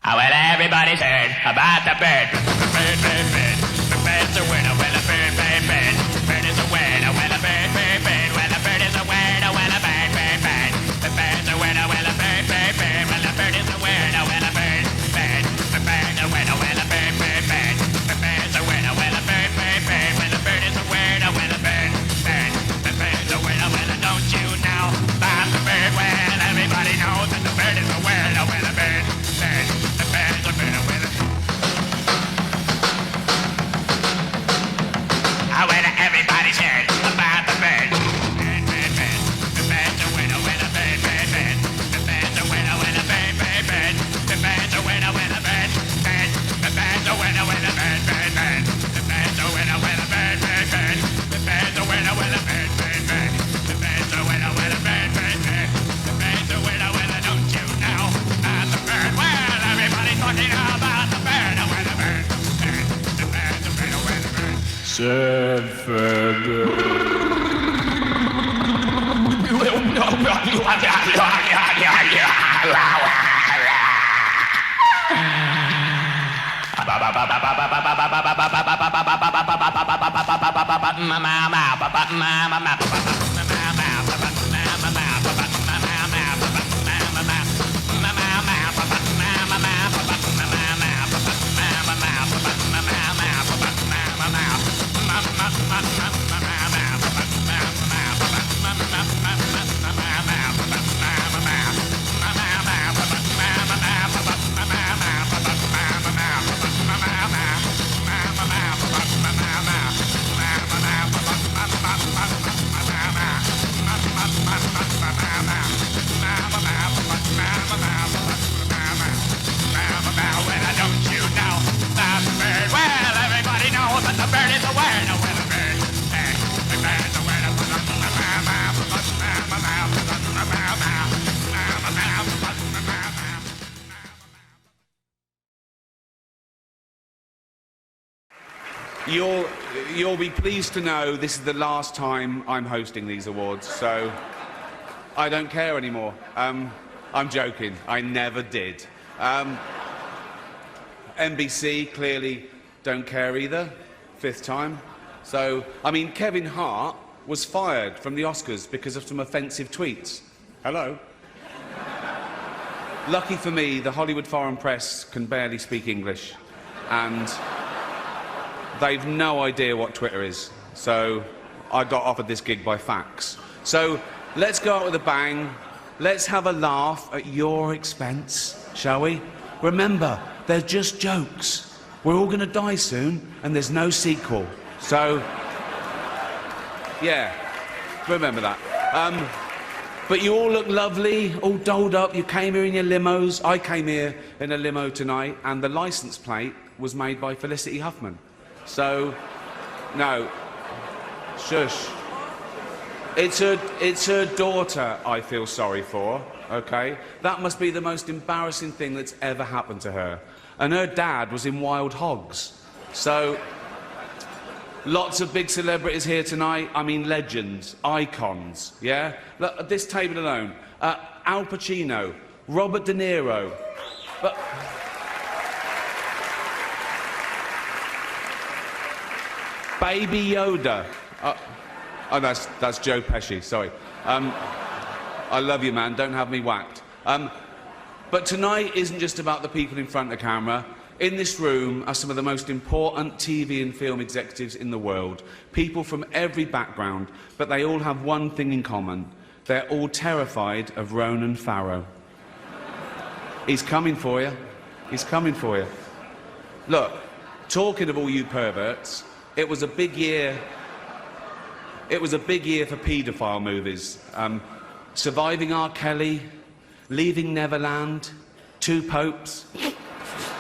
Well, everybody's heard about the bird. Bird, bird, bird. The bird's a winner. Well, a bird, bird, bird. Bird is a winner. Well, a bird, bird, bird. Well, a bird is a winner. Well, a bird, bird, bird. The bird's a winner. Well, a bird, bird, bird. Well, a bird is a winner. Well, a bird, bird. The bird's a winner. Well, a bird, bird, bird. The bird's a winner. Well, a bird, bird, bird. Well, a bird is a winner. Well, a bird, bird. The bird's a winner. Well, don't you know about the bird? Well, everybody knows that the bird is a winner. Well, a bird, bird. The bird's a winner. Well, everybody's heard about the bird. Bird, bird, bird. The bird's a winner. Well, a bird, bird, bird. The bird's a winner. Well, a bird, bird, bird. The bird's a winner. Well, a bird, bird. The bird's a winner. Well, a bird, bird, bird. The bird's a winner. Well, a bird, bird, bird. The bird's a winner. Well, a bird, bird, bird. The bird's a winner. Well, a bird, bird, bird. The bird's a winner. Well, don't you know about the bird? Well, everybody's talking about the bird. Well, the bird, bird. The bird's a winner. Well, the bird. Surfin Bird. You'll be pleased to know this is the last time I'm hosting these awards, so I don't care anymore. I'm joking. I never did. NBC clearly don't care either. 5th time. So, I mean, Kevin Hart was fired from the Oscars because of some offensive tweets. Hello? Lucky for me, the Hollywood foreign press can barely speak English, and they've no idea what Twitter is, so I got offered this gig by fax. So let's go out with a bang. Let's have a laugh at your expense, shall we? Remember, they're just jokes. We're all going to die soon, and there's no sequel. So, yeah, remember that. But you all look lovely, all dolled up. You came here in your limos. I came here in a limo tonight, and the licence plate was made by Felicity Huffman. So, no, shush. It's her daughter I feel sorry for, okay? That must be the most embarrassing thing that's ever happened to her. And her dad was in Wild Hogs. So, lots of big celebrities here tonight. I mean, legends, icons, yeah? Look, at this table alone, Al Pacino, Robert De Niro, but... Baby Yoda. Oh, that's Joe Pesci, sorry. I love you, man, don't have me whacked. But tonight isn't just about the people in front of the camera. In this room are some of the most important TV and film executives in the world. People from every background, but they all have one thing in common. They're all terrified of Ronan Farrow. He's coming for you. He's coming for you. Look, talking of all you perverts, it was a big year. It was a big year for paedophile movies. Surviving R. Kelly, Leaving Neverland, Two Popes.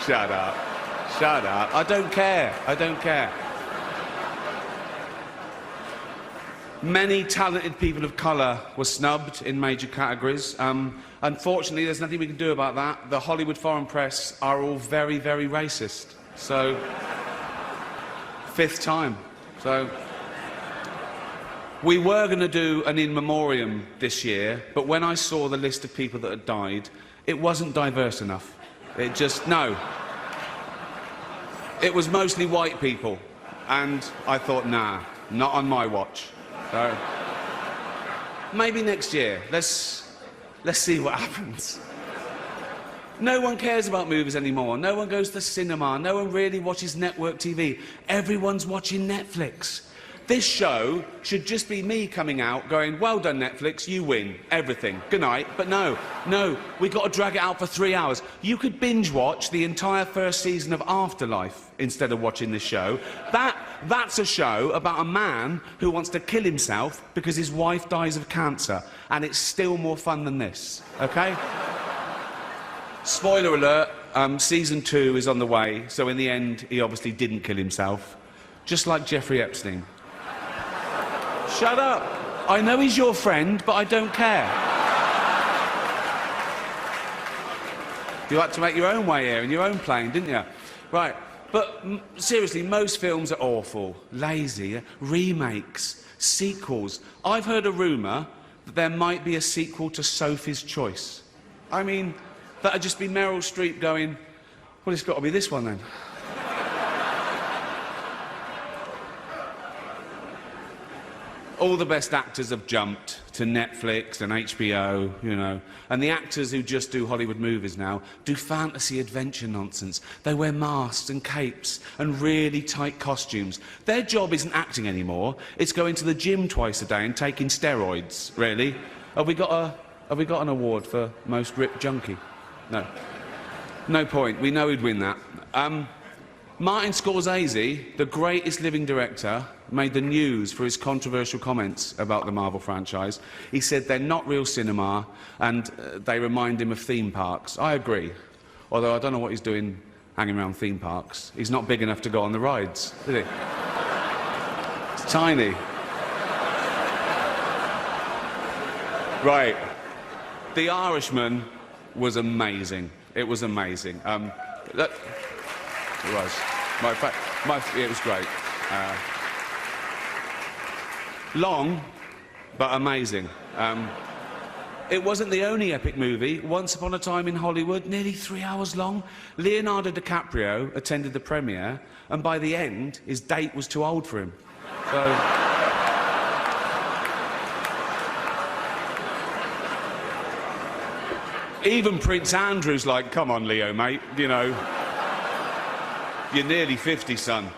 Shut up. Shut up. I don't care. I don't care. Many talented people of colour were snubbed in major categories. Unfortunately, there's nothing we can do about that. The Hollywood foreign press are all very, very racist. So, 5th time. So, we were going to do an in memoriam this year, but when I saw the list of people that had died, it wasn't diverse enough. It just, no. It was mostly white people. And I thought, nah, not on my watch. So, maybe next year. Let's see what happens. No one cares about movies anymore. No one goes to the cinema. No one really watches network TV. Everyone's watching Netflix. This show should just be me coming out going, well done, Netflix, you win everything. Good night. But no, we got to drag it out for 3 hours. You could binge watch the entire first season of Afterlife instead of watching this show. That's a show about a man who wants to kill himself because his wife dies of cancer. And it's still more fun than this, OK? Spoiler alert, season 2 is on the way, so in the end, he obviously didn't kill himself. Just like Jeffrey Epstein. Shut up. I know he's your friend, but I don't care. You had to make your own way here in your own plane, didn't you? Right. But seriously, most films are awful, lazy, remakes, sequels. I've heard a rumour that there might be a sequel to Sophie's Choice. I mean, that'd just be Meryl Streep going, well, it's got to be this one then. All the best actors have jumped to Netflix and HBO, you know. And the actors who just do Hollywood movies now do fantasy adventure nonsense. They wear masks and capes and really tight costumes. Their job isn't acting anymore. It's going to the gym twice a day and taking steroids, really. Have we got an award for most ripped junkie? No. No point. We know he'd win that. Martin Scorsese, the greatest living director, made the news for his controversial comments about the Marvel franchise. He said they're not real cinema and they remind him of theme parks. I agree. Although I don't know what he's doing hanging around theme parks. He's not big enough to go on the rides, is he? It's tiny. Right. The Irishman was amazing. It was amazing. It was. It was great. Long, but amazing. It wasn't the only epic movie. Once Upon a Time in Hollywood, nearly 3 hours long. Leonardo DiCaprio attended the premiere, and by the end, his date was too old for him. So... Even Prince Andrew's like, come on, Leo, mate, you know. You're nearly 50, son.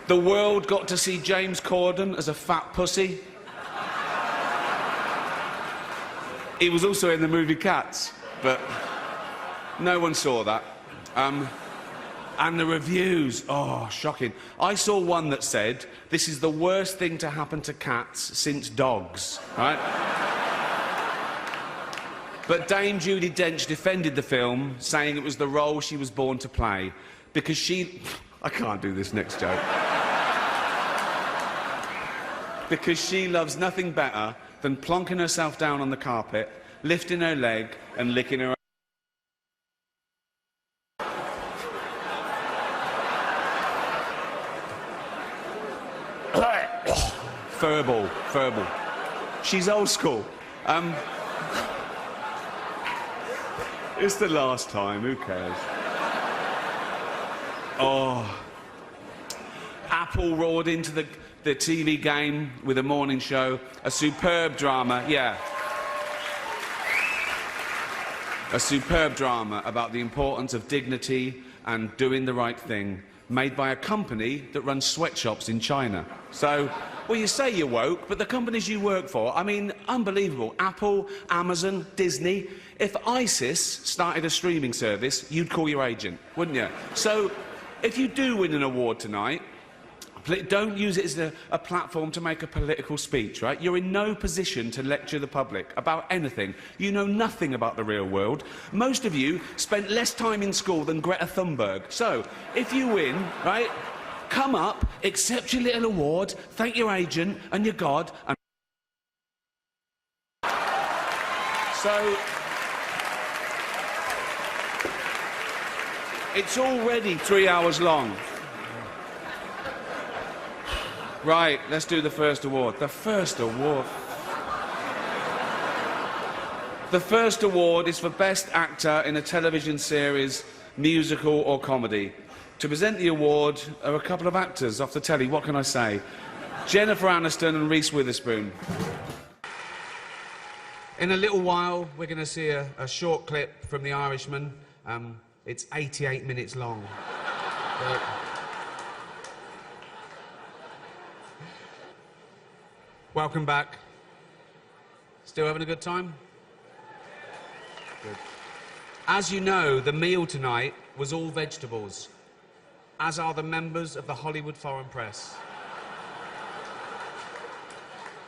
The world got to see James Corden as a fat pussy. He was also in the movie Cats, but no one saw that. And the reviews, oh, shocking. I saw one that said, this is the worst thing to happen to cats since dogs, right? But Dame Judi Dench defended the film, saying it was the role she was born to play, because she... I can't do this next joke. Because she loves nothing better than plonking herself down on the carpet, lifting her leg and licking her... Furball. She's old school. It's the last time, who cares? Oh. Apple roared into the TV game with a morning show. A superb drama, yeah. A superb drama about the importance of dignity and doing the right thing, made by a company that runs sweatshops in China. So, well, you say you're woke, but the companies you work for, I mean, unbelievable. Apple, Amazon, Disney. If ISIS started a streaming service, you'd call your agent, wouldn't you? So, if you do win an award tonight, don't use it as a platform to make a political speech, right? You're in no position to lecture the public about anything. You know nothing about the real world. Most of you spent less time in school than Greta Thunberg. So, if you win, right, come up, accept your little award, thank your agent and your God, and... So... It's already 3 hours long. Right, let's do the first award. The first award. The first award is for Best Actor in a Television Series, Musical or Comedy. To present the award are a couple of actors off the telly, what can I say? Jennifer Aniston and Reese Witherspoon. In a little while, we're going to see a short clip from The Irishman. It's 88 minutes long. Welcome back. Still having a good time? Good. As you know, the meal tonight was all vegetables, as are the members of the Hollywood Foreign Press.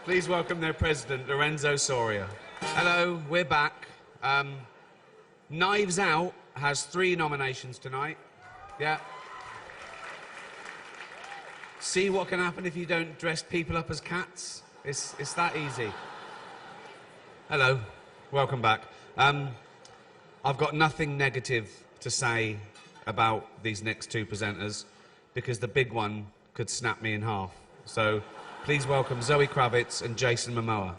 Please welcome their president, Lorenzo Soria. Hello, we're back. Knives Out has 3 nominations tonight. Yeah. See what can happen if you don't dress people up as cats? It's that easy. Hello, welcome back. I've got nothing negative to say about these next 2 presenters because the big one could snap me in half. So please welcome Zoe Kravitz and Jason Momoa.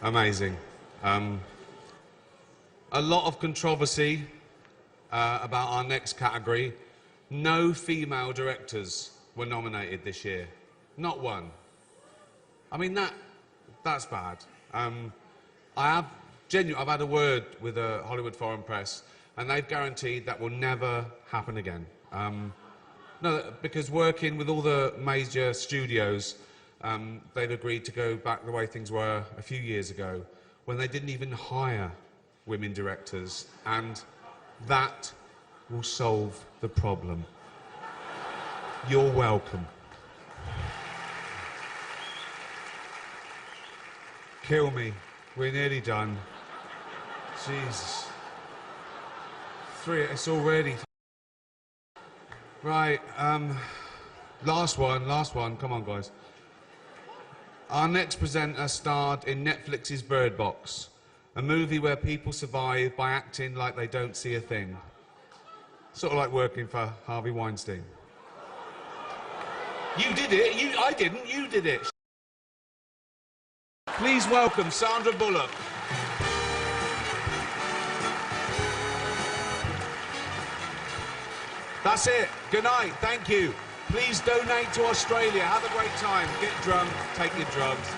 Amazing. A lot of controversy about our next category. No female directors were nominated this year. Not one. I mean, that's bad. I've had a word with the Hollywood Foreign Press, and they've guaranteed that will never happen again. No, because working with all the major studios, they've agreed to go back the way things were a few years ago, when they didn't even hire women directors, and that will solve the problem. You're welcome. Kill me. We're nearly done. Jesus. 3, it's already... Right, last one. Come on, guys. Our next presenter starred in Netflix's Bird Box, a movie where people survive by acting like they don't see a thing. Sort of like working for Harvey Weinstein. You did it. I didn't. You did it. Please welcome Sandra Bullock. That's it. Good night. Thank you. Please donate to Australia. Have a great time. Get drunk. Take your drugs.